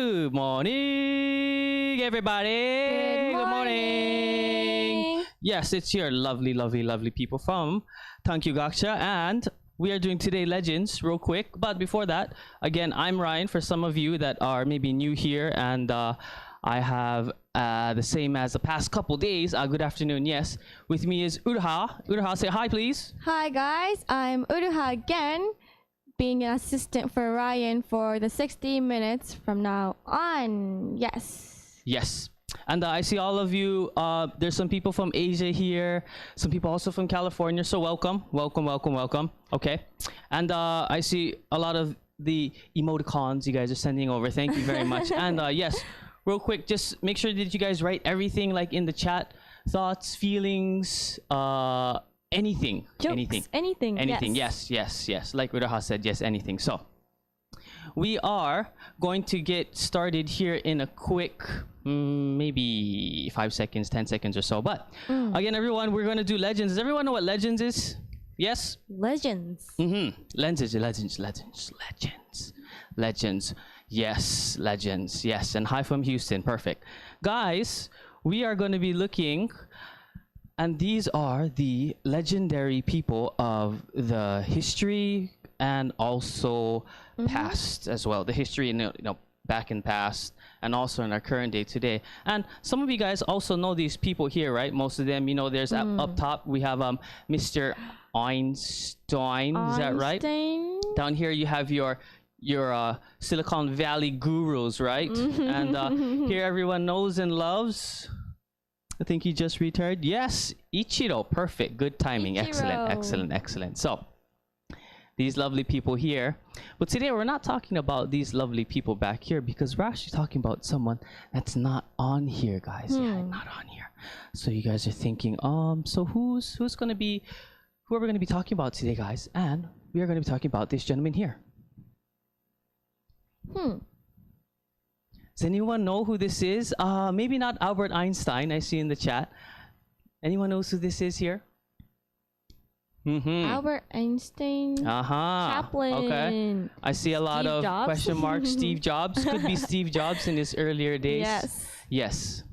Good morning, everybody. Good morning. Yes, it's your lovely people from TANQ Gakusha, and we are doing today legends real quick. But before that, again, I'm Ryan. For some of you that are maybe new here, and I have the same as the past couple days. Good afternoon. Yes, with me is Uruha. Uruha, say hi, please. Hi guys, I'm Uruha again, being an assistant for Ryan for the 60 minutes from now on. Yes. And I see all of you. There's some people from Asia here, some people also from California. So welcome. Okay. And I see a lot of the emoticons you guys are sending over. Thank you very much. And yes, real quick, just make sure that you guys write everything like in the chat, thoughts, feelings, anything. Jokes, anything. Yes. Like Udaha said, yes, anything. So we are going to get started here in a quick maybe 5 seconds, 10 seconds or so. But again, everyone, we're going to do legends. Does everyone know what legends is? Yes? Legends. Legends. Yes, legends. Yes, and hi from Houston. Perfect. Guys, we are going to be looking, and these are the legendary people of the history and also past as well. The history, back in past, and also in our current day today. And some of you guys also know these people here, right? Most of them, there's up top we have Mr. Einstein. Is that right? Down here you have your Silicon Valley gurus, right? And here everyone knows and loves. I think he just retired. Yes, Ichiro. Perfect. Good timing. Ichiro. Excellent. So these lovely people here. But today we're not talking about these lovely people back here, because we're actually talking about someone that's not on here, guys. Yeah, not on here. So you guys are thinking, so who are we gonna be talking about today, guys? And we are gonna be talking about this gentleman here. Does anyone know who this is? Maybe not Albert Einstein, I see in the chat. Anyone knows who this is here? Albert Einstein. Chaplin. Okay. I see a lot of Jobs? question marks. Steve Jobs. Could be Steve Jobs in his earlier days. Yes.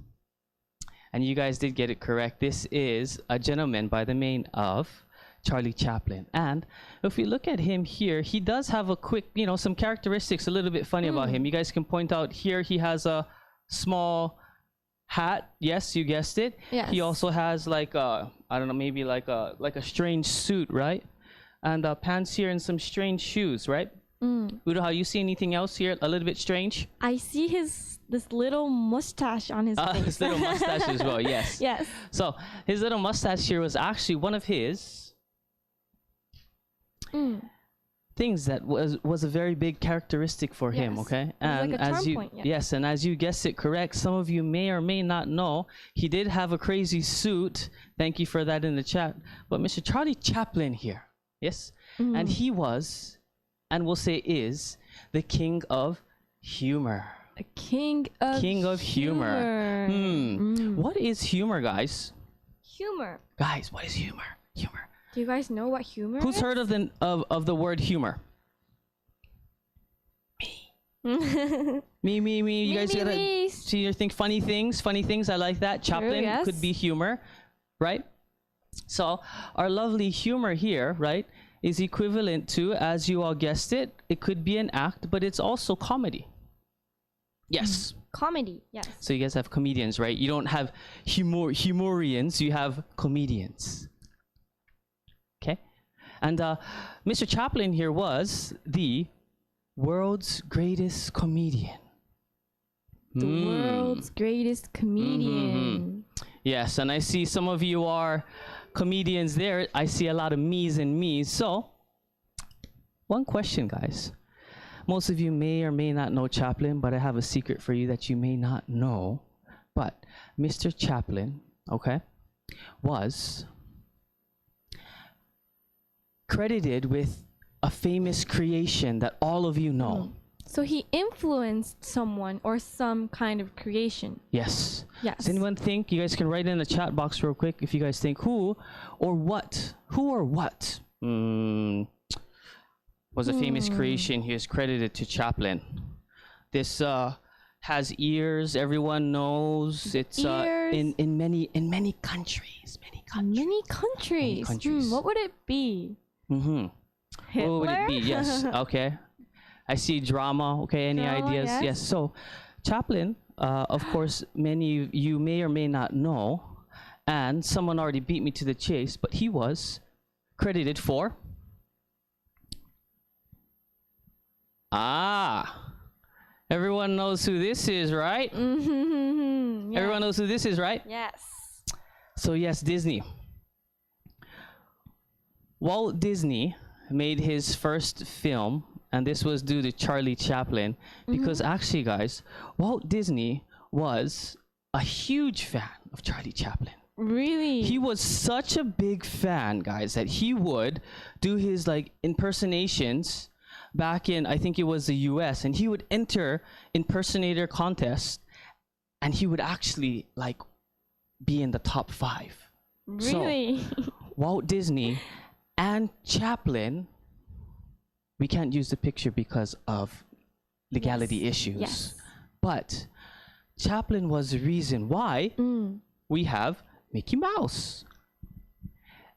And you guys did get it correct. This is a gentleman by the name of Charlie Chaplin. And if we look at him here, he does have a quick, some characteristics a little bit funny about him. You guys can point out here, he has a small hat. Yes, you guessed it. Yes. He also has like a, I don't know, maybe like a strange suit, right? And pants here and some strange shoes, right? Uruha, you see anything else here a little bit strange? I see this little mustache on his face. His little mustache as well. Yes. Yes. So his little mustache here was actually one of his things that was a very big characteristic for him. Okay, and like a charm point, yes, and as you guessed it correct, some of you may or may not know he did have a crazy suit. Thank you for that in the chat. But Mr. Charlie Chaplin here, yes, and he was, and we'll say is, the king of humor. The king of humor. What is humor, guys? Humor. Guys, what is humor? Do you guys know what humor is? Who's heard of the word humor? Me. You guys gotta see your think funny things. I like that. Chaplin could be humor, right? So our lovely humor here, right, is equivalent to, as you all guessed it, it could be an act, but it's also comedy. Yes. Comedy, yes. So you guys have comedians, right? You don't have humorians, you have comedians. Okay, and Mr. Chaplin here was the world's greatest comedian. The world's greatest comedian. Yes, and I see some of you are comedians there. I see a lot of me's and me's. So, one question, guys. Most of you may or may not know Chaplin, but I have a secret for you that you may not know. But Mr. Chaplin, okay, was credited with a famous creation that all of you know. So he influenced someone or some kind of creation. Yes. Does anyone think? You guys can write in the chat box real quick if you guys think who or what was a famous creation he is credited to Chaplin. This has ears. Everyone knows it's Ears. in many countries. Many countries. What would it be? Mm-hmm. Hitler? What would it be? Yes. Okay. I see drama. Okay. Any Drama, ideas? yes. So, Chaplin, of course, many of you may or may not know, and someone already beat me to the chase, but he was credited for. Everyone knows who this is, right? Mm-hmm. Everyone knows who this is, right? Yes. So yes, Disney. Walt Disney made his first film, and this was due to Charlie Chaplin, because actually, guys, Walt Disney was a huge fan of Charlie Chaplin. Really? He was such a big fan, guys, that he would do his like impersonations back in, I think it was the US, and he would enter impersonator contest, and he would actually like be in the top 5. Really? So, Walt Disney and Chaplin, we can't use the picture because of legality issues. Yes. But Chaplin was the reason why we have Mickey Mouse.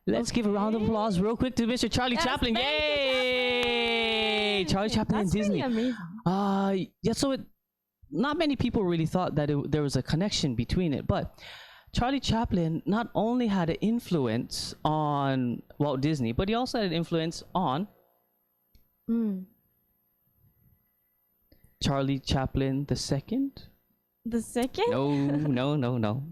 Let's give a round of applause real quick to Mr. Charlie Chaplin. thank you, Yay! Charlie Chaplin and Disney. Really amazing. Yeah, so not many people really thought that there was a connection between it, but Charlie Chaplin not only had an influence on Walt Disney, but he also had an influence on Charlie Chaplin the second. The second? No.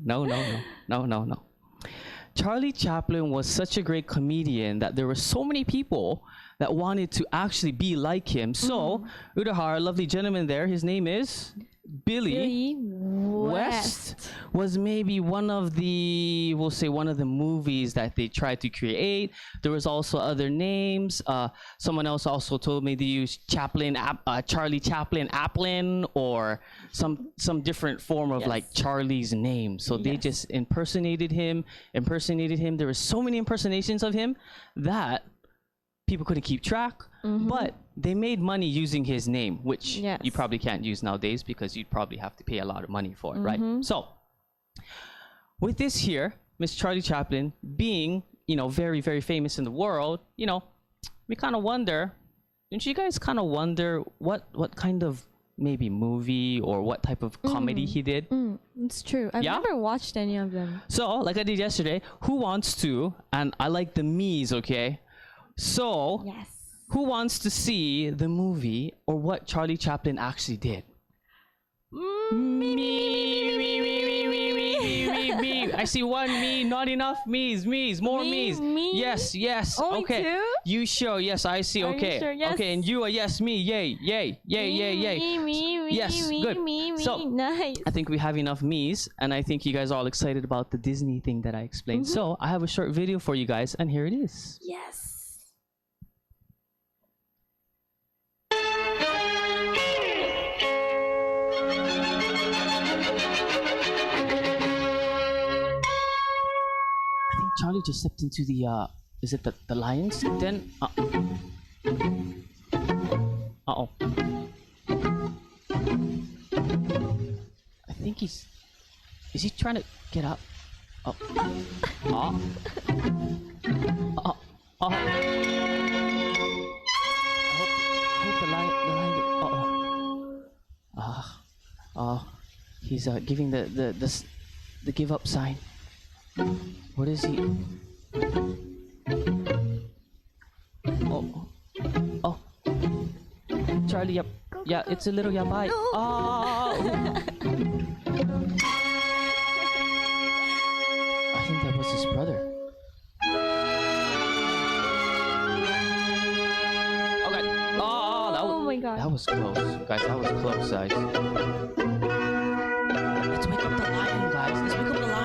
Charlie Chaplin was such a great comedian that there were so many people that wanted to actually be like him. So, Udahar, lovely gentleman there, his name is Billy West, was maybe one of the, we'll say one of the movies that they tried to create. There was also other names. Someone else also told me to use Chaplin, Charlie Chaplin Applin, or some different form of like Charlie's name. So they just impersonated him. There were so many impersonations of him that people couldn't keep track, but they made money using his name, which you probably can't use nowadays because you'd probably have to pay a lot of money for it, right? So with this here, Miss Charlie Chaplin being, very, very famous in the world, we kind of wonder, don't you guys kind of wonder what kind of maybe movie or what type of comedy he did? It's true. I've never watched any of them. So, like I did yesterday, who wants to, and I like the me's, okay? So, who wants to see the movie or what Charlie Chaplin actually did? Me. I see one me, not enough me's, more me's. Yes. Only okay. 2? You sure? Yes, I see. Are Okay. you sure? Yes. Okay, and you are yes, me. Yay. Me. Yes, good. So, nice. I think we have enough me's, and I think you guys are all excited about the Disney thing that I explained. So, I have a short video for you guys, and here it is. Yes. Charlie just stepped into the is it the lion's den? Uh-oh. I think is he trying to get up? Oh. I hope the lion he's giving the give up sign. What is he? Oh. Charlie, yep. Yeah, it's a little yabai. No. Oh. I think that was his brother. Okay. Oh my god. That was close, guys. That was close, guys. Let's wake up the lion, guys. Let's wake up the lion.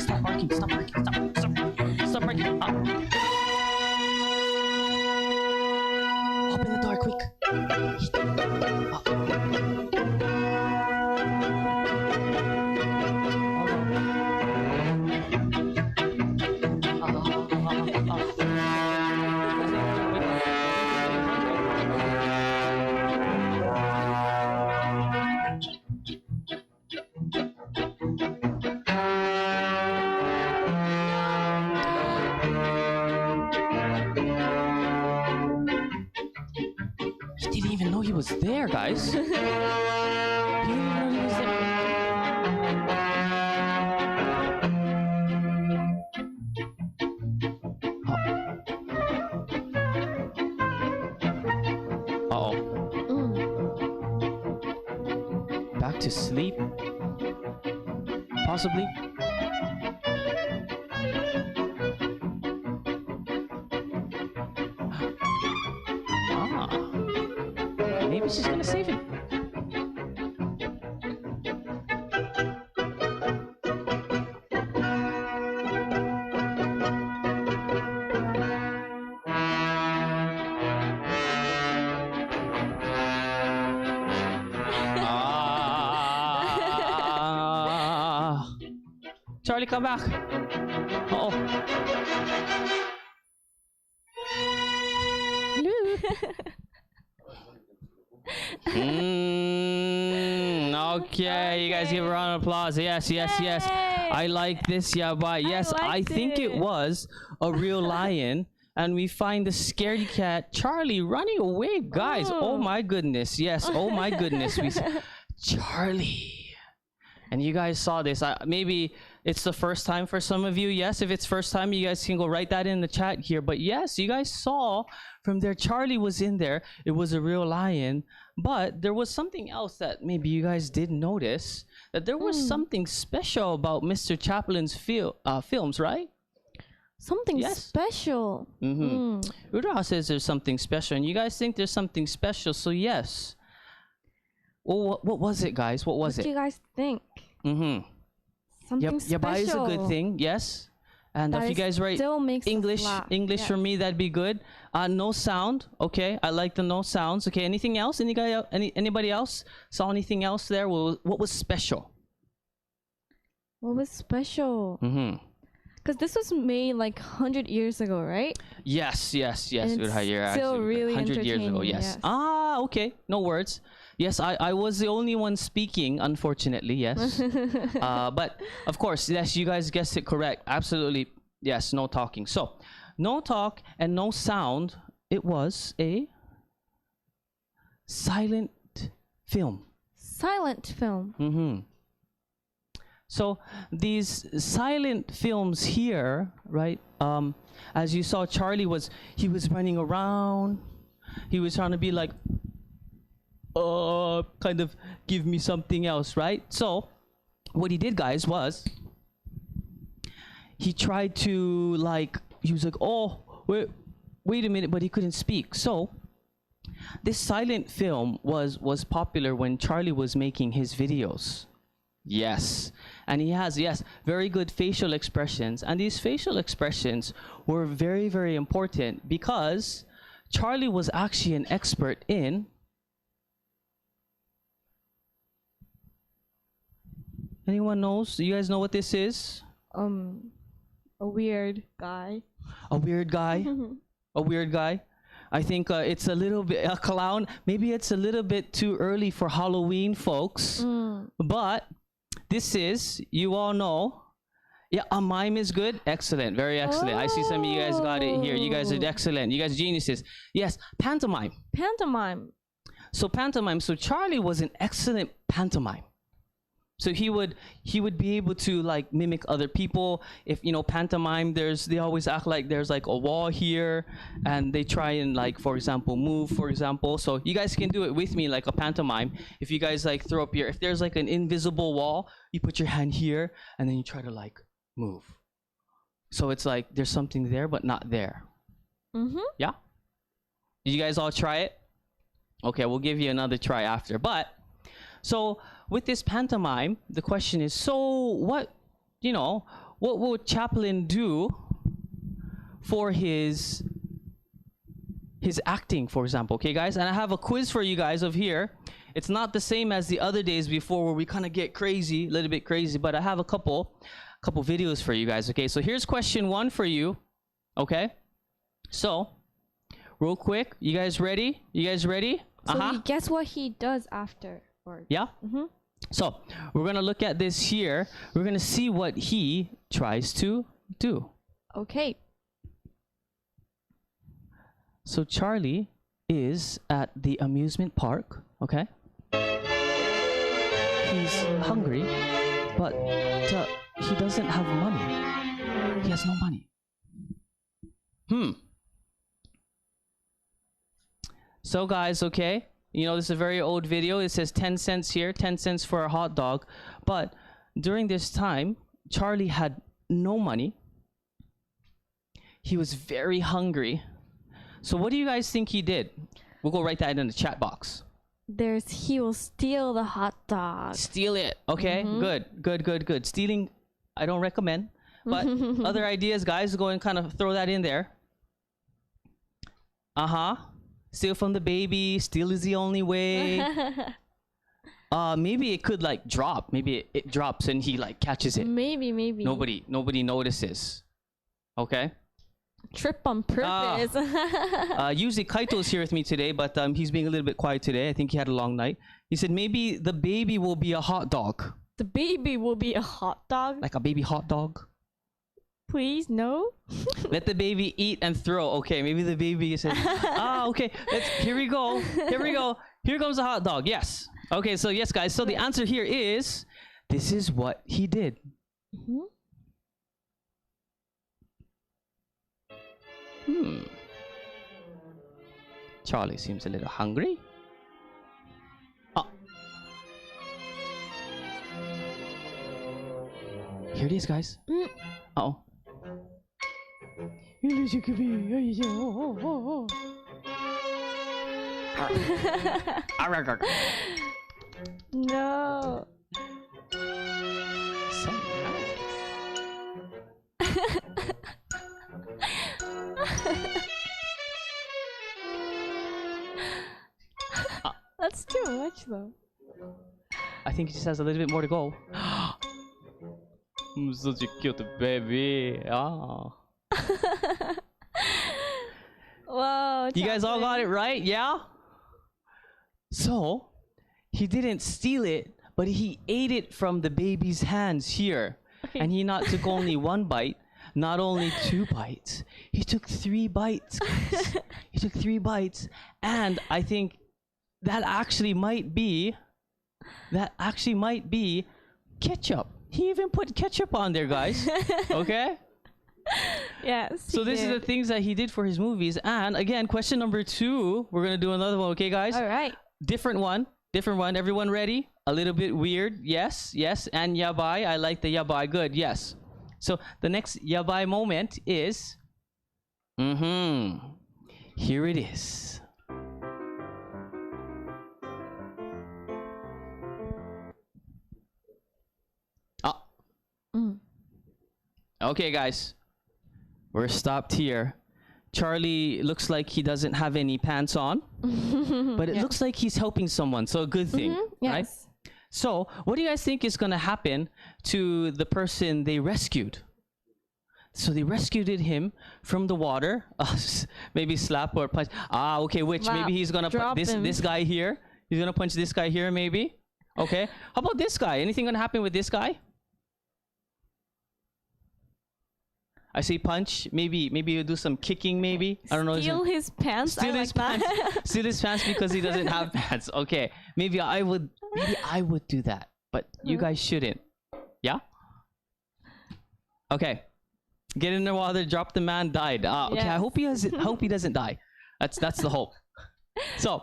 Stop barking. was there, guys. He literally was there. Uh-oh. Back to sleep? Possibly? Maybe she's gonna save him. Charlie, come back. Uh-oh. Okay, you guys give a round of applause. Yes, yes, yes. I like this, yeah, but yes, I think it was a real lion. And we find the scaredy cat Charlie running away, guys. Oh my goodness, yes. Oh my goodness, Charlie. And you guys saw this. Maybe it's the first time for some of you. Yes, if it's first time, you guys can go write that in the chat here. But yes, you guys saw from there, Charlie was in there. It was a real lion. But there was something else that maybe you guys did notice. That there was something special about Mr. Chaplin's films, right? Something special. Uraha says there's something special. And you guys think there's something special. So yes. Well, what was it, guys? What was it? What do you guys think? Something special. Yabai is a good thing, yes. And if you guys write English for me, that'd be good. No sound, okay. I like the no sounds. Okay, anything else? Anybody else saw anything else there? What was special? What was special? Because this was made like 100 years ago, right? Yes. And it's still really 100 years ago, yes. Ah, okay. No words. Yes, I was the only one speaking, unfortunately, yes. But, of course, yes, you guys guessed it correct. Absolutely, yes, no talking. So, no talk and no sound. It was a silent film. Silent film. So, these silent films here, right, as you saw, Charlie was running around. He was trying to be like, kind of give me something else, right? So what he did, guys, was he tried to he was like, oh, wait a minute, but he couldn't speak. So this silent film was popular when Charlie was making his videos. Yes. And he has, very good facial expressions. And these facial expressions were very, very important because Charlie was actually an expert in anyone knows? You guys know what this is? A weird guy. A weird guy? A weird guy? I think it's a little bit a clown. Maybe it's a little bit too early for Halloween, folks. But this is, you all know. Yeah, a mime is good. Excellent. Very excellent. I see some of you guys got it here. You guys are excellent. You guys are geniuses. Yes, pantomime. Pantomime. So pantomime. So Charlie was an excellent pantomime. So he would be able to mimic other people. If pantomime, they always act like there's a wall here, and they try and for example move, for example. So you guys can do it with me like a pantomime. If you guys throw up if there's an invisible wall, you put your hand here and then you try to move. So it's there's something there but not there. Yeah. Did you guys all try it? Okay, we'll give you another try after. But so with this pantomime, the question is, so what would Chaplin do for his acting, for example? Okay, guys, and I have a quiz for you guys of here. It's not the same as the other days before where we kind of get crazy, a little bit crazy, but I have a couple videos for you guys. Okay, so here's question 1 for you. Okay, so real quick, you guys ready? So guess what he does after? Yeah. So we're gonna look at this here. We're gonna see what he tries to do. Okay. So Charlie is at the amusement park, okay? He's hungry, but he doesn't have money. He has no money. So guys, okay, you know, this is a very old video. It says 10 cents here, 10 cents for a hot dog. But during this time, Charlie had no money. He was very hungry. So what do you guys think he did? We'll go write that in the chat box. He will steal the hot dog. Steal it. Okay, good. Stealing, I don't recommend. But other ideas, guys, go and kind of throw that in there. Steal from the baby. Steal is the only way. Maybe it could like drop. Maybe it drops and he like catches it. Maybe. Nobody notices. Okay. Trip on purpose. Usually Kaito's here with me today, but he's being a little bit quiet today. I think he had a long night. He said maybe the baby will be a hot dog. The baby will be a hot dog? Like a baby hot dog? Please, no. Let the baby eat and throw. Okay, maybe the baby said, okay, here we go. Here comes a hot dog. Yes. Okay, so yes, guys. So the answer here is, this is what he did. Charlie seems a little hungry. Here it is, guys. Uh-oh. No. So nice. That's too much, though. I think he just has a little bit more to go. Such a cute baby. Whoa. You guys all got it right? Yeah? So, he didn't steal it, but he ate it from the baby's hands here. Okay. And he not took only one bite, not only 2 bites. He took 3 bites, guys. He took 3 bites. And I think that actually might be ketchup. He even put ketchup on there, guys. Okay? Yes. So this is the things that he did for his movies. And again, question number 2. We're going to do another one, okay, guys? All right. Different one. Everyone ready? A little bit weird. Yes. And yabai. I like the yabai. Good. Yes. So the next yabai moment is... Here it is. Okay, guys. We're stopped here. Charlie looks like he doesn't have any pants on, but it looks like he's helping someone, so a good thing, right? Yes. So, what do you guys think is going to happen to the person they rescued? So they rescued him from the water. Maybe slap or punch. Okay, which? Slap. Maybe he's going to punch this guy here. He's going to punch this guy here, maybe. Okay. How about this guy? Anything going to happen with this guy? I say punch. Maybe you do some kicking. Maybe I don't know. Steal his pants. Steal his pants. Steal his pants because he doesn't have pants. Okay. Maybe I would do that, but you guys shouldn't. Yeah. Okay. Get in the water. Drop the man. Died. Okay. Yes. I hope he doesn't die. That's the hope. So,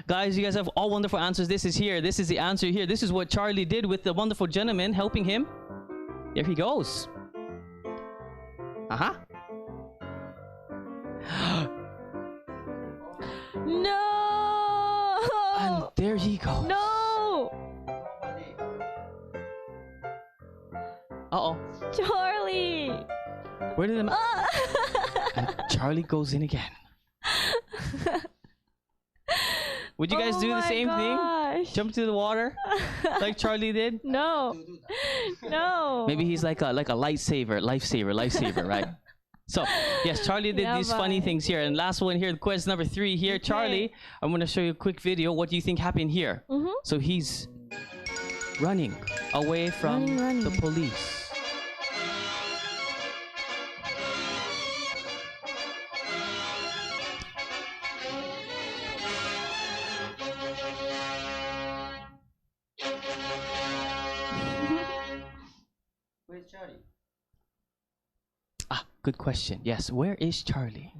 guys, you guys have all wonderful answers. This is here. This is the answer here. This is what Charlie did with the wonderful gentleman helping him. There he goes. No. And there he goes. No. Uh-oh. Charlie. Where did the and Charlie goes in again. Would you guys do the same thing? Jump to the water like Charlie did? No. No. Maybe he's like a lifesaver, right? So, yes, Charlie did these funny things here. And last one here, quest number 3 here. Okay. Charlie, I'm going to show you a quick video. What do you think happened here? So he's running away from the police. Ah, good question. Yes, where is Charlie?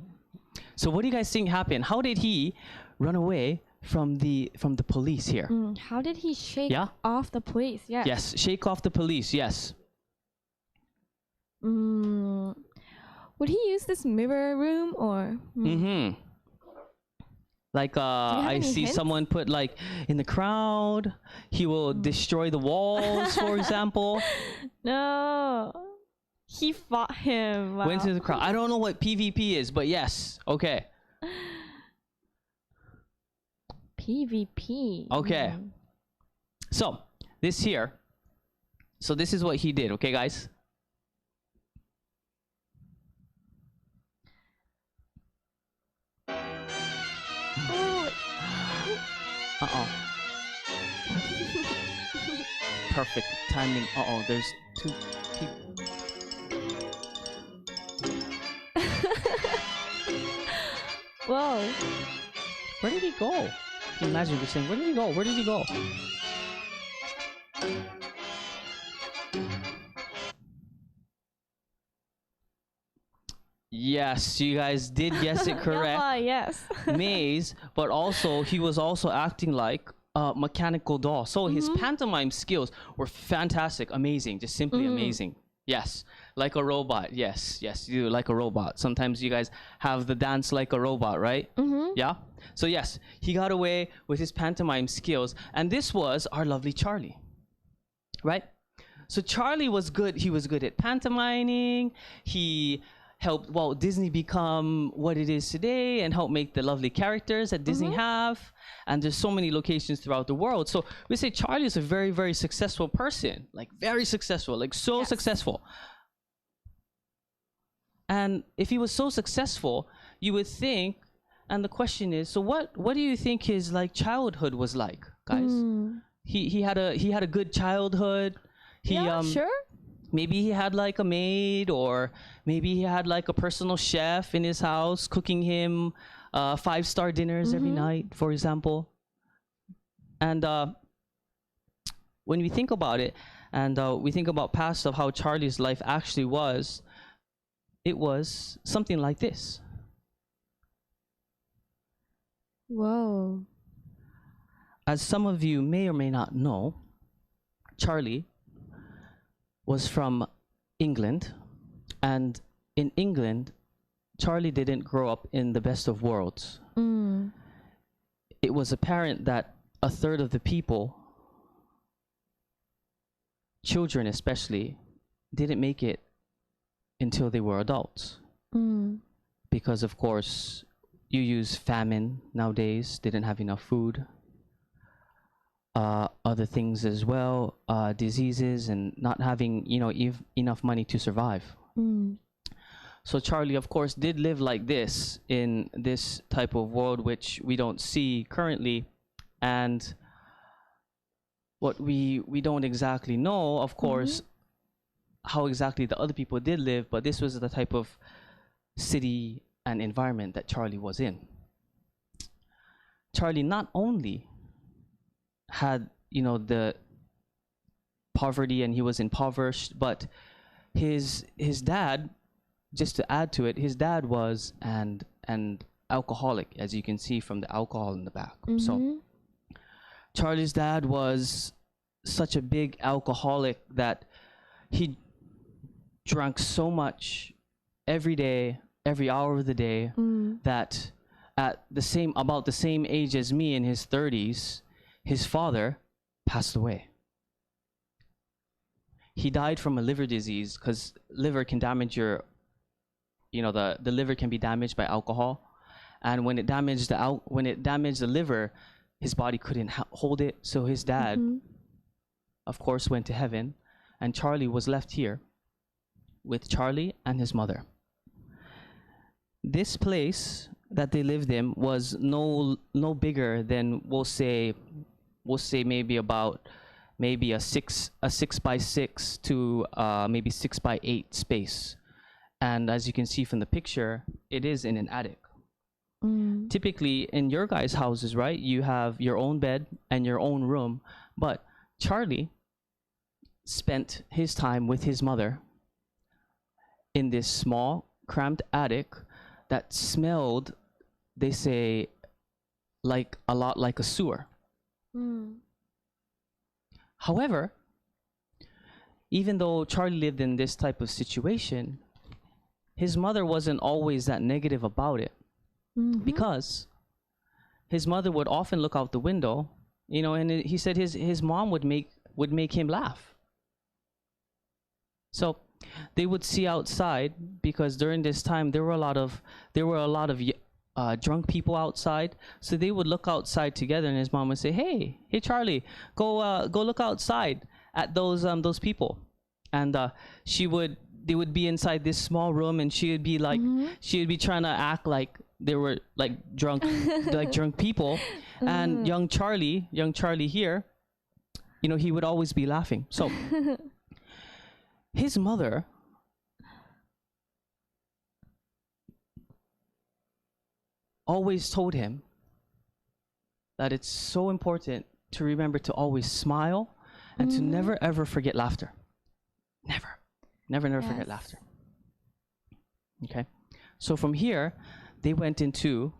So what do you guys think happened? How did he run away from the police here? How did he shake Yeah? off the police? Yes. Yes, shake off the police. Yes. Would he use this mirror room or? Like I see hints? someone put like in the crowd. He will destroy the walls, for example. No. He fought him. Wow. Went to the crowd. I don't know what PvP is, but yes. Okay. PvP. Okay. So this here. So this is what he did. Okay, guys. Uh-oh. Perfect timing. Uh-oh, there's two people. Whoa. Where did he go? Can you imagine just saying, where did he go? Where did he go? Yes, you guys did guess it correct. Yes. Maze, but also he was also acting like a mechanical doll. So his pantomime skills were fantastic, amazing, just simply amazing. Yes, like a robot. Yes, you do like a robot. Sometimes you guys have the dance like a robot, right? Yeah. So yes, he got away with his pantomime skills, and this was our lovely Charlie, right? So Charlie was good. He was good at pantomiming. He helped Walt Disney become what it is today and help make the lovely characters that Disney have. And there's so many locations throughout the world. So we say Charlie is a very, very successful person, like very successful, like so successful. And if he was so successful, you would think, and the question is, so what do you think his like childhood was like, guys? He had a good childhood. Sure. Maybe he had like a maid, or maybe he had like a personal chef in his house cooking him 5-star dinners every night, for example. And when we think about it, and we think about past of how Charlie's life actually was, it was something like this. Whoa. As some of you may or may not know, Charlie was from England, and in England, Charlie didn't grow up in the best of worlds. It was apparent that a third of the people, children especially, didn't make it until they were adults. Because of course, you use famine nowadays, didn't have enough food. Other things as well, diseases, and not having enough money to survive. So Charlie, of course, did live like this in this type of world which we don't see currently, and what we don't exactly know, of course, how exactly the other people did live, but this was the type of city and environment that Charlie was in. Charlie not only had the poverty and he was impoverished, but his dad, just to add to it, his dad was an alcoholic, as you can see from the alcohol in the back. So Charlie's dad was such a big alcoholic that he drank so much every day, every hour of the day, that at about the same age as me, in his 30s, his father passed away. He died from a liver disease, because liver can damage the liver can be damaged by alcohol, and when it damaged the liver, his body couldn't hold it. So his dad, of course, went to heaven, and Charlie was left here with Charlie and his mother. This place that they lived in was no bigger than we'll say maybe a 6x6 to maybe 6x8 space. And as you can see from the picture, it is in an attic. Typically in your guys' houses, right, you have your own bed and your own room, but Charlie spent his time with his mother in this small, cramped attic that smelled, they say, like a lot like a sewer. However, even though Charlie lived in this type of situation, his mother wasn't always that negative about it, because his mother would often look out the window, you know, and he said his mom would make him laugh. So they would see outside, because during this time there were a lot of drunk people outside. So they would look outside together, and his mom would say, "Hey, Charlie, go look outside at those people." And they would be inside this small room, and she would be like, she would be trying to act like they were like drunk, like drunk people. And young Charlie here, you know, he would always be laughing. So his mother always told him that it's so important to remember to always smile and to never ever forget laughter. Never forget laughter. Okay. So from here, they went into,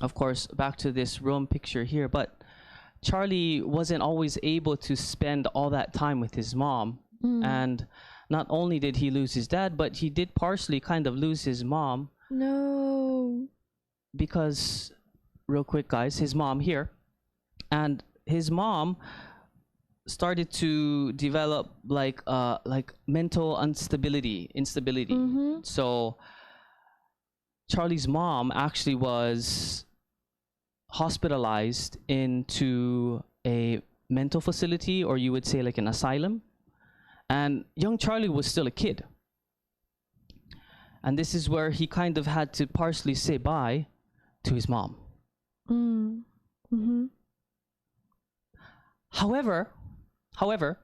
of course, back to this room picture here, but Charlie wasn't always able to spend all that time with his mom. And not only did he lose his dad, but he did partially kind of lose his mom. No. Because, real quick guys, his mom here, and his mom started to develop like mental instability. So Charlie's mom actually was hospitalized into a mental facility, or you would say like an asylum. And young Charlie was still a kid. And this is where he kind of had to partially say bye to his mom. However,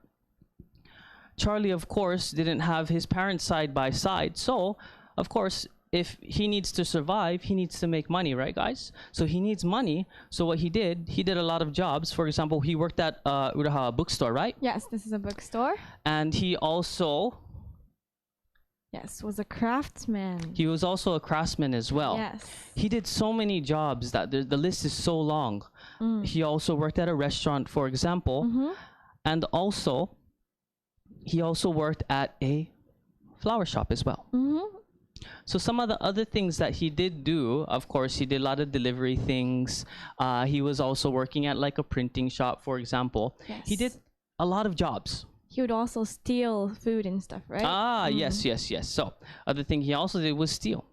Charlie, of course, didn't have his parents side by side. So, of course, if he needs to survive, he needs to make money, right, guys? So he needs money. So what he did a lot of jobs. For example, he worked at a bookstore, right? Yes, this is a bookstore. And he also... Yes, was a craftsman. He was also a craftsman as well. Yes. He did so many jobs that the list is so long. He also worked at a restaurant, for example. And also, he also worked at a flower shop as well. So some of the other things that he did do, of course, he did a lot of delivery things. He was also working at like a printing shop, for example. Yes. He did a lot of jobs. He would also steal food and stuff, right? Yes. So other thing he also did was steal.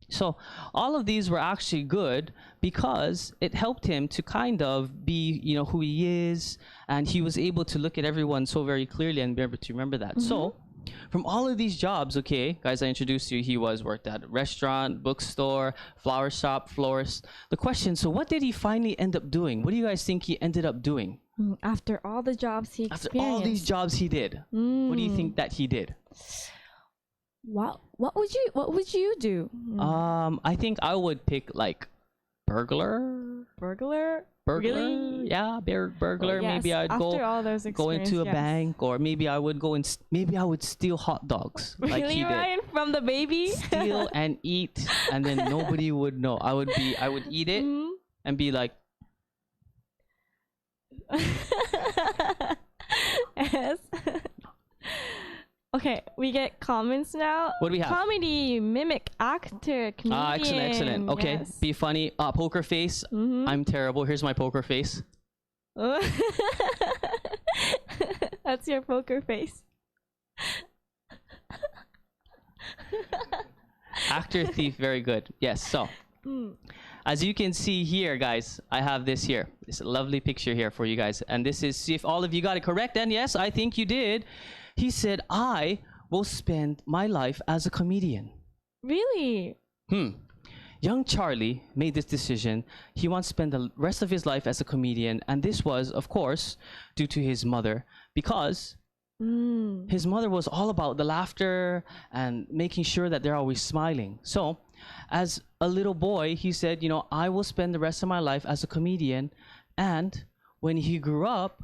So all of these were actually good because it helped him to kind of be, you know, who he is, and he was able to look at everyone so very clearly and be able to remember that. So from all of these jobs, okay, guys, I introduced you. He worked at a restaurant, bookstore, flower shop, florist. The question, so what did he finally end up doing? What do you guys think he ended up doing? After all the jobs he experienced. After all these jobs he did, what do you think that he did? What would you do? I think I would pick like burglar. Really? Yeah, burglar. Yes. Maybe I'd go into a bank, or maybe I would go and maybe I would steal hot dogs. Really, like he did. Ryan, from the baby? Steal and eat, and then nobody would know. I would eat it and be like. Yes. Okay, we get comments now. What do we have? Comedy, mimic, actor, comedian. Excellent. Okay, yes. be funny. Poker face. I'm terrible. Here's my poker face. That's your poker face. Actor, thief, very good. Yes. So, as you can see here, guys, I have this here. This lovely picture here for you guys, and this is, see if all of you got it correct. And yes, I think you did. He said, "I will spend my life as a comedian." Really? Young Charlie made this decision. He wants to spend the rest of his life as a comedian, and this was, of course, due to his mother, because his mother was all about the laughter and making sure that they're always smiling. So, as a little boy, he said, you know, I will spend the rest of my life as a comedian. And when he grew up,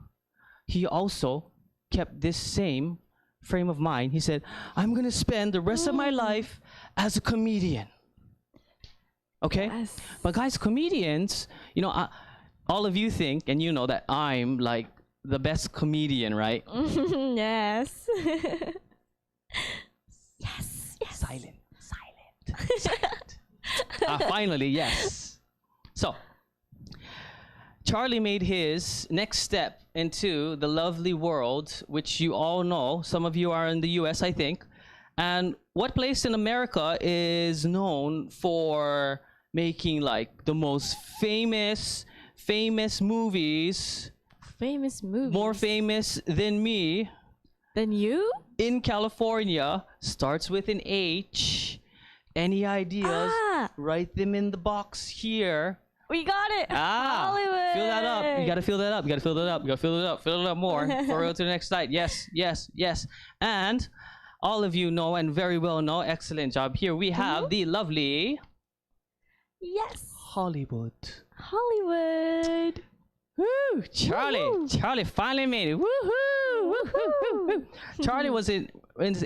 he also kept this same frame of mind. He said, I'm going to spend the rest of my life as a comedian. Okay? Yes. But guys, comedians, you know, all of you think, and you know that I'm like the best comedian, right? Yes. Yes. Silent. Finally, yes. So, Charlie made his next step into the lovely world, which you all know. Some of you are in the US, I think. And what place in America is known for making like the most famous movies? Famous movies. More famous than me. Than you? In California, starts with an H. Any ideas? Write them in the box here. We got it. Hollywood. Fill that up. You gotta fill that up. You gotta fill it up. You gotta fill it up. Fill it up more. For real to the next slide. Yes. And all of you know and very well know. Excellent job. Here we have the lovely. Yes. Hollywood. Woo! Charlie finally made it. Woohoo! Woo-hoo! Charlie was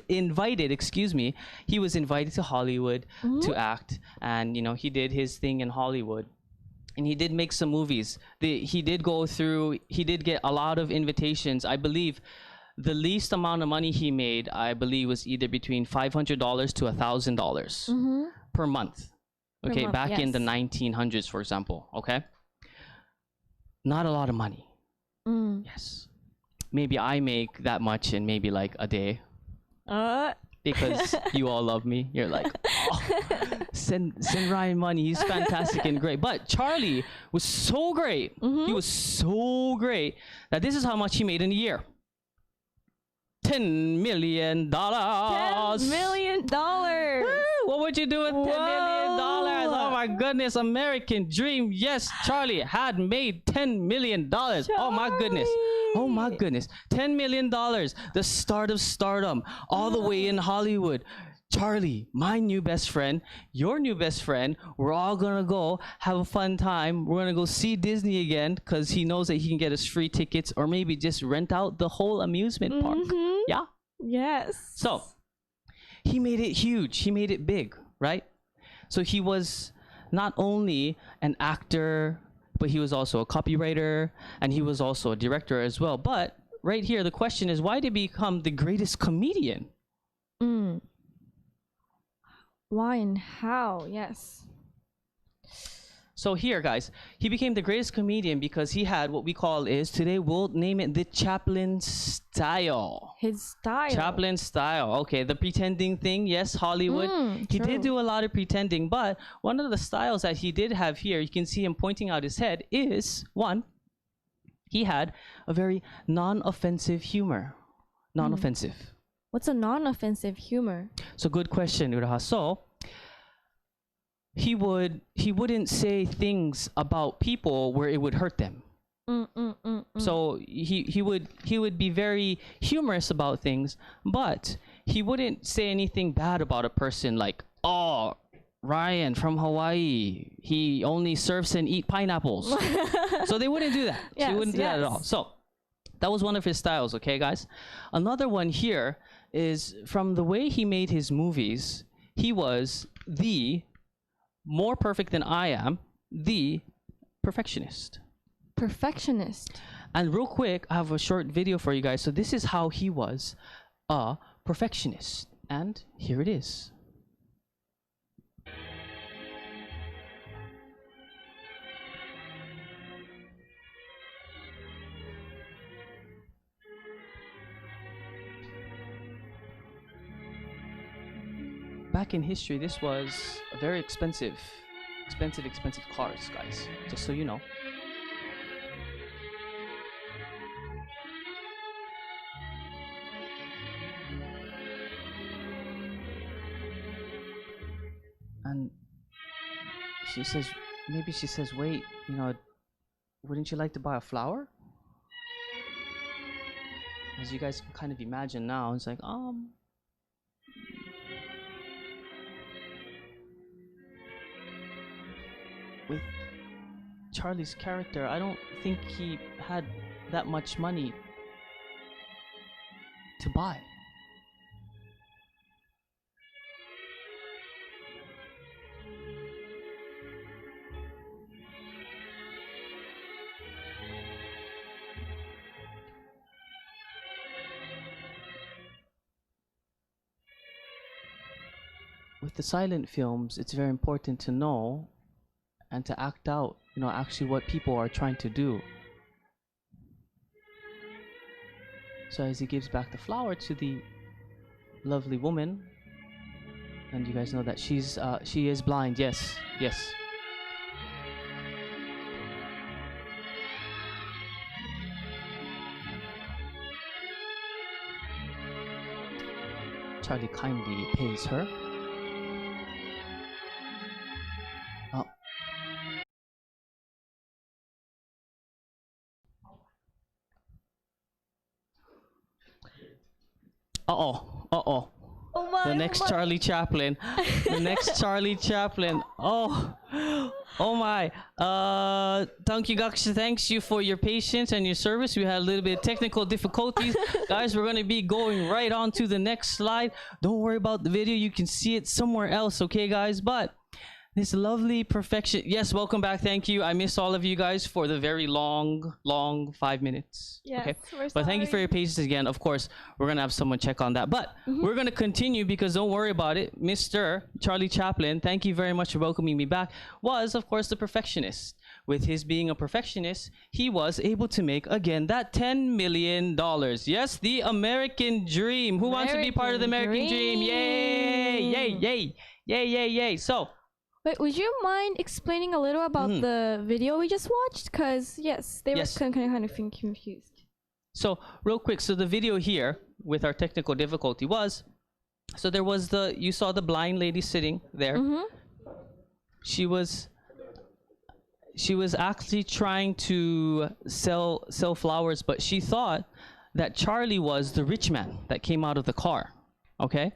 invited. Excuse me. He was invited to Hollywood to act, and you know he did his thing in Hollywood, and he did make some movies. He did get a lot of invitations. I believe the least amount of money he made, I believe, was either between $500 to $1,000 per month. Okay, back in the 1900s, for example. Okay. Not a lot of money. Yes. Maybe I make that much in maybe like a day. Because you all love me. You're like, oh, send Ryan money. He's fantastic and great. But Charlie was so great. He was so great that this is how much he made in a year. $10 million. $10 million. What would you do with $10 million? Oh my goodness, American dream. Yes, Charlie had made $10 million. Oh my goodness. Oh my goodness. $10 million. The start of stardom. All the way in Hollywood. Charlie, my new best friend, your new best friend, we're all gonna go have a fun time. We're gonna go see Disney again because he knows that he can get us free tickets or maybe just rent out the whole amusement park. Yeah? Yes. So, he made it huge. He made it big, right? So he was not only an actor, but he was also a copywriter and he was also a director as well. But right here, the question is, why did he become the greatest comedian? Why and how? Yes. So here, guys, he became the greatest comedian because he had what we call today we'll name it the Chaplin style. His style. Chaplin style. Okay, the pretending thing. Yes, Hollywood. He did do a lot of pretending, but one of the styles that he did have here, you can see him pointing out his head, is one, he had a very non-offensive humor. Non-offensive. What's a non-offensive humor? So good question, Uraha. So he wouldn't say things about people where it would hurt them. So he would be very humorous about things, but he wouldn't say anything bad about a person like, oh, Ryan from Hawaii, he only surfs and eat pineapples. So they wouldn't do that. Yes, They wouldn't do that at all. So that was one of his styles, okay, guys? Another one here is from the way he made his movies, he was more perfect than I am, the perfectionist. And real quick, I have a short video for you guys. So this is how he was a perfectionist. And here it is. Back in history, this was a very expensive cars, guys, just so you know. And she says, wait, you know, wouldn't you like to buy a flower? As you guys can kind of imagine now, it's like, with Charlie's character, I don't think he had that much money to buy. with the silent films, it's very important to know and to act out, actually what people are trying to do. So as he gives back the flower to the lovely woman, and you guys know that she is blind. Yes. Charlie kindly pays her. Oh. Uh-oh. Oh my, The next Charlie Chaplin. The next Charlie Chaplin. Oh my. TANQ Gakusha thanks you for your patience and your service. We had a little bit of technical difficulties. Guys, we're going to be going right on to the next slide. Don't worry about the video. You can see it somewhere else, okay, guys? But this lovely perfection. Yes, welcome back. Thank you. I missed all of you guys for the very long 5 minutes. Yes, okay. we're But thank you for sorry. your patience again. Of course, we're going to have someone check on that. But we're going to continue because don't worry about it. Mr. Charlie Chaplin, thank you very much for welcoming me back, was, of course, the perfectionist. With his being a perfectionist, he was able to make, again, that $10 million. Yes, the American dream. Who wants to be part of the American dream? Yay. So, Wait, would you mind explaining a little about the video we just watched? Because, yes, they were kind of confused. So, real quick, so the video here, with our technical difficulty was, so there was you saw the blind lady sitting there. She was actually trying to sell flowers, but she thought that Charlie was the rich man that came out of the car, okay?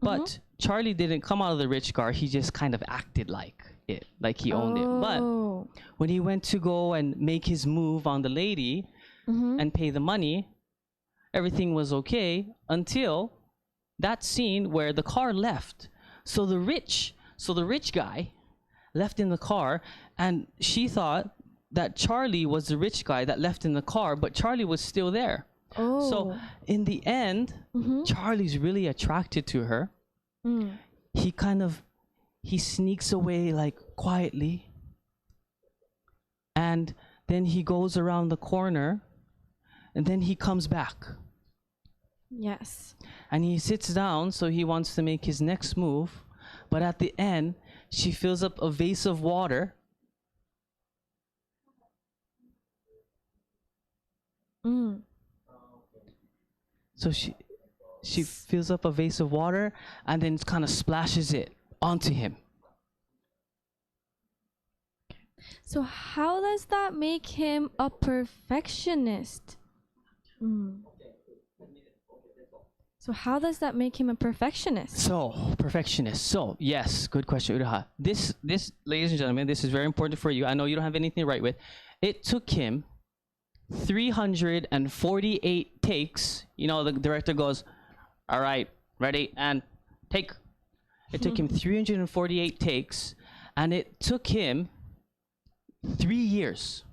But Charlie didn't come out of the rich car. He just kind of acted like he owned it. But when he went to go and make his move on the lady and pay the money, everything was okay until that scene where the car left. So the rich guy left in the car, and she thought that Charlie was the rich guy that left in the car, but Charlie was still there. So in the end, Charlie's really attracted to her. He sneaks away like quietly, and then he goes around the corner, and then he comes back. Yes. And he sits down, so he wants to make his next move, but at the end, she fills up a vase of water. So she fills up a vase of water and then kind of splashes it onto him. So how does that make him a perfectionist? So how does that make him a perfectionist? So yes, good question, Uraha. This, ladies and gentlemen, this is very important for you. I know you don't have anything to write with. It took him 348 takes. The director goes, all right, ready, and take. It took him 348 takes, and it took him 3 years.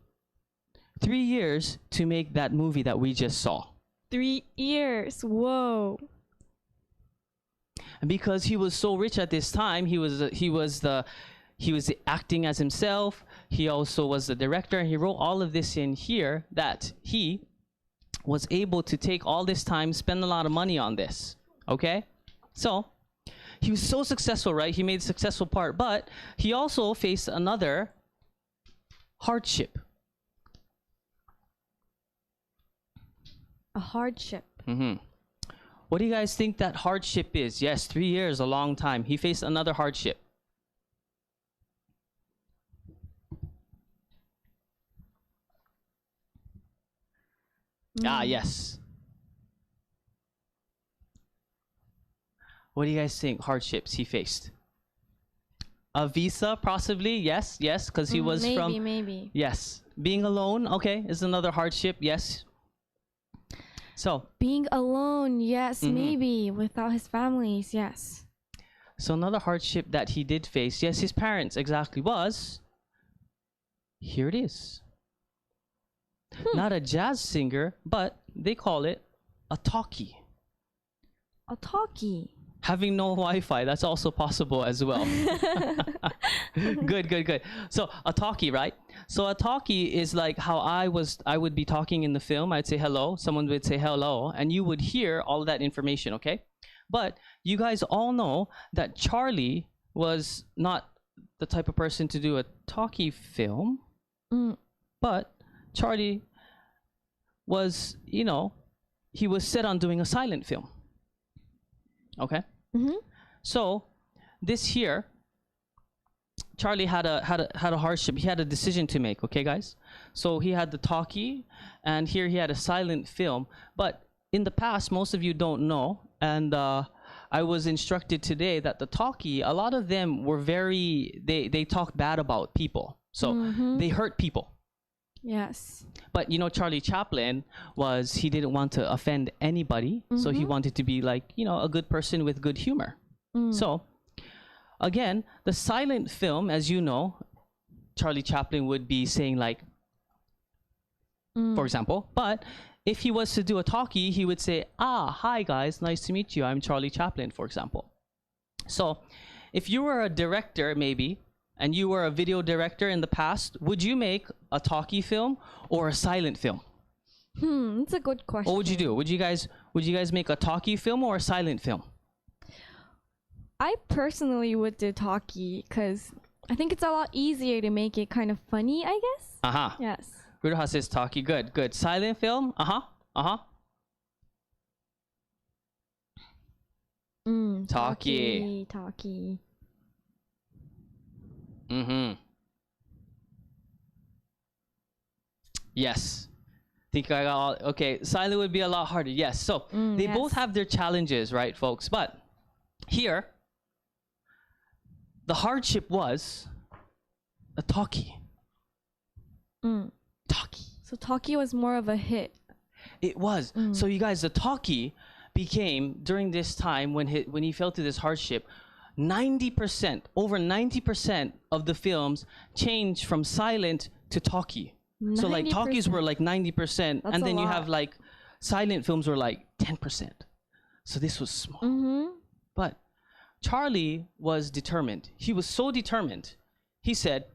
3 years to make that movie that we just saw. 3 years, whoa. And because he was so rich at this time, he was acting as himself. He also was the director, and he wrote all of this in here that he was able to take all this time, spend a lot of money on this. Okay? So, he was so successful, right? He made a successful part, but he also faced another hardship. A hardship. What do you guys think that hardship is? Yes, 3 years, a long time. He faced another hardship. Yes. What do you guys think hardships he faced? A visa, possibly. Yes, because he was Maybe. Yes. Being alone, okay, is another hardship. Yes. So. Being alone, yes, maybe. Without his families, yes. So another hardship that he did face, yes, his parents exactly was, here it is. Not a jazz singer, but they call it a talkie. A talkie. having no Wi-Fi, that's also possible as well. Good. So a talkie, right? So a talkie is like how I would be talking in the film. I'd say hello, someone would say hello, and you would hear all of that information, okay? But you guys all know that Charlie was not the type of person to do a talkie film, but Charlie was, you know, he was set on doing a silent film. Okay. So this here, Charlie had a hardship. He had a decision to make. Okay, guys. So he had the talkie, and here he had a silent film. But in the past, most of you don't know, and I was instructed today that the talkie, a lot of them were they talk bad about people, so they hurt people. Yes. But you know, Charlie Chaplin he didn't want to offend anybody, so he wanted to be like, you know, a good person with good humor. So again, the silent film, as you know, Charlie Chaplin would be saying like, for example, but if he was to do a talkie, he would say, hi guys, nice to meet you, I'm Charlie Chaplin, for example. So if you were a director maybe, and you were a video director in the past, would you make a talkie film or a silent film? That's a good question. What would you do? Would you guys make a talkie film or a silent film? I personally would do talkie because I think it's a lot easier to make it kind of funny, I guess. Yes. Rudaha says talkie. Good. Silent film? Talkie. Talkie. Yes. Think I got all. Okay, silent would be a lot harder. Yes. So they both have their challenges, right, folks? But here, the hardship was a talkie. Talkie. So talkie was more of a hit. It was. So you guys, the talkie became, during this time when he fell through this hardship, 90%, over 90% of the films changed from silent to talkie. 90%. So like talkies were like 90%, and then you have like silent films were like 10%. So this was small. But Charlie was determined. He was so determined. He said,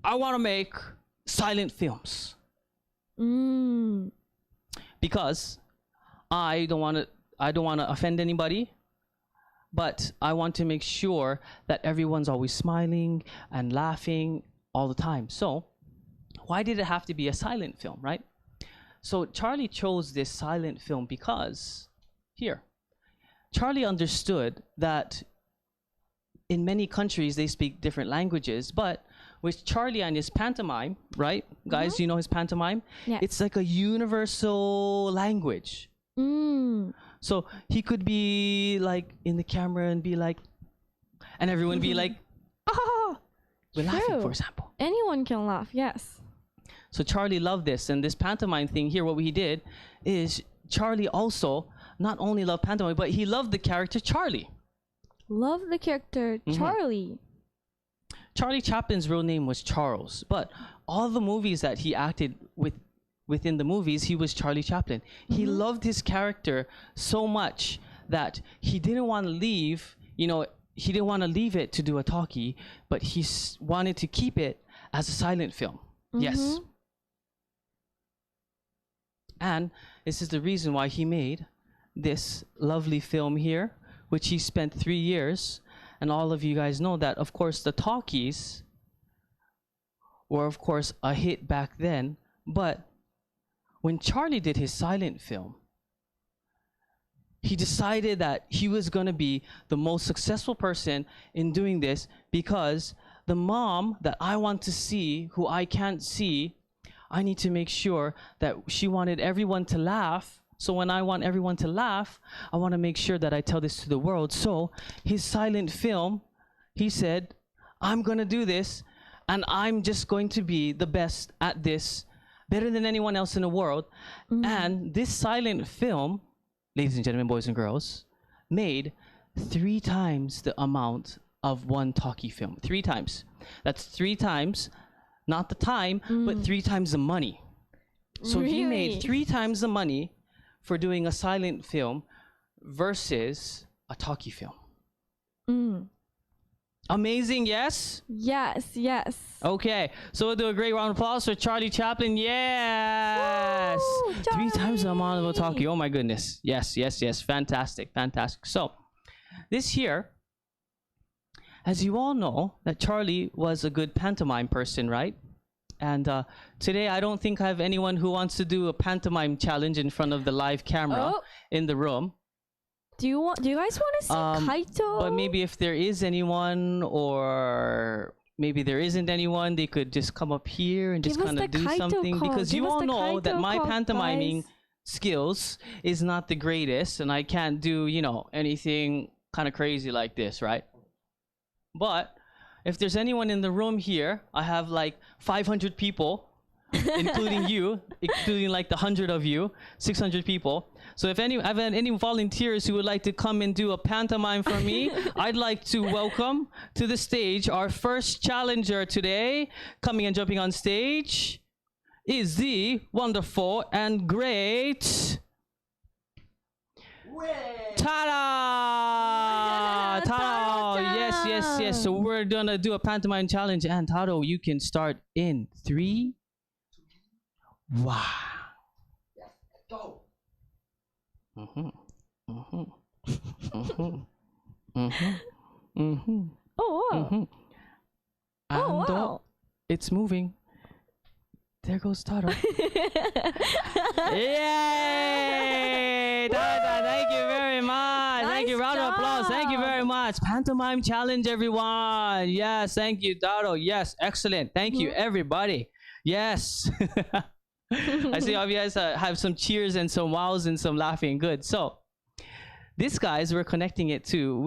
I want to make silent films. Because I don't want to offend anybody. But I want to make sure that everyone's always smiling and laughing all the time. So why did it have to be a silent film, right? So Charlie chose this silent film because here, Charlie understood that in many countries they speak different languages, but with Charlie and his pantomime, right? Guys, you know his pantomime? Yes. It's like a universal language. So he could be like in the camera and be like, and everyone be like, we're laughing, for example. Anyone can laugh, yes. So Charlie loved this, and this pantomime thing here, what he did is Charlie also not only loved pantomime, but he loved the character Charlie. Love the character Charlie. Charlie Chaplin's real name was Charles, but all the movies that he acted within the movies, he was Charlie Chaplin. He loved his character so much that he didn't want to leave, he didn't want to leave it to do a talkie, but he wanted to keep it as a silent film. Yes. And this is the reason why he made this lovely film here, which he spent 3 years. And all of you guys know that, of course, the talkies were, of course, a hit back then. But when Charlie did his silent film, he decided that he was going to be the most successful person in doing this, because the mom that I want to see, who I can't see, I need to make sure that she wanted everyone to laugh. So when I want everyone to laugh, I want to make sure that I tell this to the world. So his silent film, he said, I'm going to do this, and I'm just going to be the best at this, better than anyone else in the world. And this silent film, ladies and gentlemen, boys and girls, made 3 times the amount of one talkie film. 3 times. That's 3 times, not the time, but 3 times the money. So he made 3 times the money for doing a silent film versus a talkie film. Mm. Amazing, yes? Yes, yes. Okay, so we'll do a great round of applause for Charlie Chaplin. Yes! Woo, 3 times the amount of a Charlie! talkie. Oh my goodness. Yes, yes, yes. Fantastic, fantastic. So, this here, as you all know, that Charlie was a good pantomime person, right? And today, I don't think I have anyone who wants to do a pantomime challenge in front of the live camera in the room. Do you guys want to see Kaito? But maybe if there is anyone, or maybe there isn't anyone, they could just come up here and just kind of do something. Because you all know that my pantomiming skills is not the greatest, and I can't do, you know, anything kind of crazy like this, right? But if there's anyone in the room here, I have like 500 people, including you, including like the 100 of you, 600 people. So if I've had any volunteers who would like to come and do a pantomime for me, I'd like to welcome to the stage our first challenger today. Coming and jumping on stage is the wonderful and great Taro! Taro! Yes, yes, yes. So we're gonna do a pantomime challenge, and Taro, you can start in 3. Wow. Yes, go. Oh, wow. And Oh, wow. it's moving. There goes Taro. Yay! Taro, thank you very much. Thank you. Nice Round of applause. Thank you job. very much. Pantomime challenge, everyone. Yes, thank you, Taro. Yes, excellent. Thank you, everybody. Yes. I see all of you guys have some cheers and some wows and some laughing. Good. So, this, guys, we're connecting it to,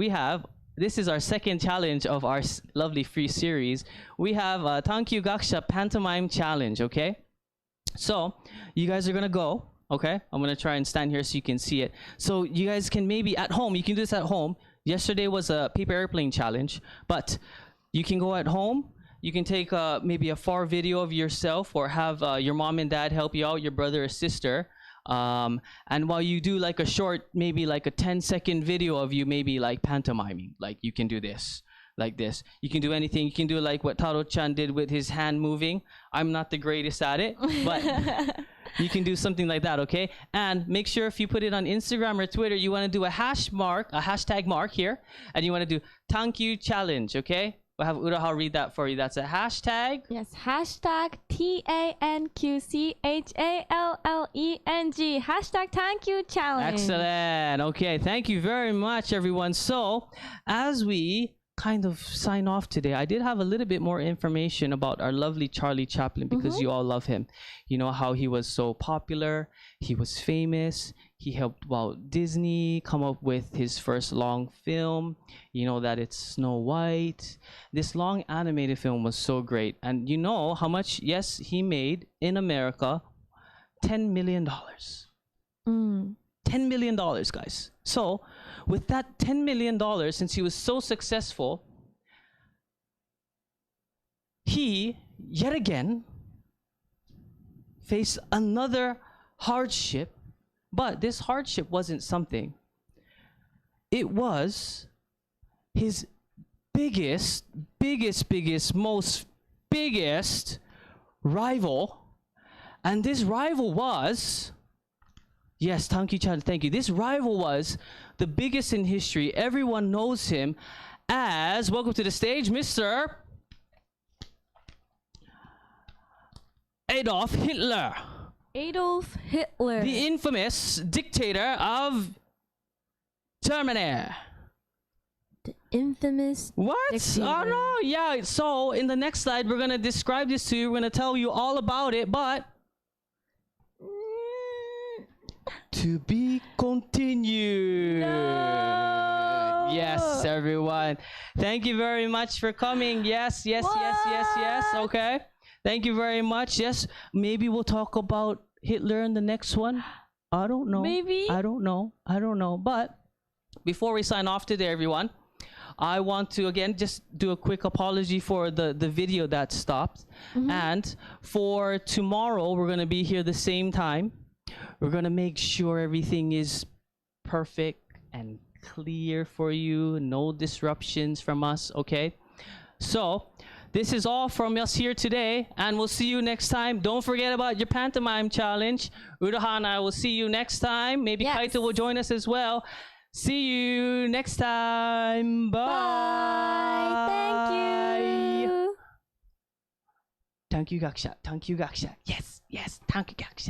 this is our second challenge of our lovely free series. We have a TANQ Gakusha Pantomime Challenge, okay? So, you guys are going to go, okay? I'm going to try and stand here so you can see it. So, you guys can maybe at home, you can do this at home. Yesterday was a paper airplane challenge, but you can go at home. You can take maybe a far video of yourself, or have your mom and dad help you out, your brother or sister. And while you do like a short, maybe like a 10-second video of you, maybe like pantomiming, like you can do this, like this. You can do anything. You can do like what Taro-chan did with his hand moving. I'm not the greatest at it, but you can do something like that, okay? And make sure if you put it on Instagram or Twitter, you want to do a hashtag mark here, and you want to do TANQ challenge, okay? We'll have Uraha read that for you. That's a hashtag. Yes, hashtag TANQCHALLENG. Hashtag TANQ challenge. Excellent. Okay, thank you very much, everyone. So, as we kind of sign off today, I did have a little bit more information about our lovely Charlie Chaplin, because you all love him. You know how he was so popular, he was famous, he helped Walt Disney come up with his first long film. You know that it's Snow White. This long animated film was so great. And you know how much, yes, he made in America? $10 million. $10 million, guys. So, with that $10 million, since he was so successful, he, yet again, faced another hardship. But this hardship wasn't something. It was his biggest rival. And this rival was, yes, TANQ-chan, thank you. This rival was the biggest in history. Everyone knows him as, welcome to the stage, Mr. Adolf Hitler. Adolf Hitler. The infamous dictator of Germany. The infamous What? dictator. Oh no, yeah. So in the next slide, we're gonna describe this to you. We're gonna tell you all about it, but to be continued. No. Yes, everyone. Thank you very much for coming. Yes. Okay. Thank you very much. Yes, maybe we'll talk about Hitler in the next one. I don't know. Maybe. I don't know. But before we sign off today, everyone, I want to again just do a quick apology for the video that stopped. And for tomorrow, we're gonna be here the same time. We're gonna make sure everything is perfect, and clear for you. No disruptions from us, okay? So, this is all from us here today, and we'll see you next time. Don't forget about your pantomime challenge. Uraha and I will see you next time. Maybe Yes. Kaito will join us as well. See you next time. Bye. Bye. Thank you. TANQ Gakusha. TANQ Gakusha. Yes, yes. TANQ Gakusha.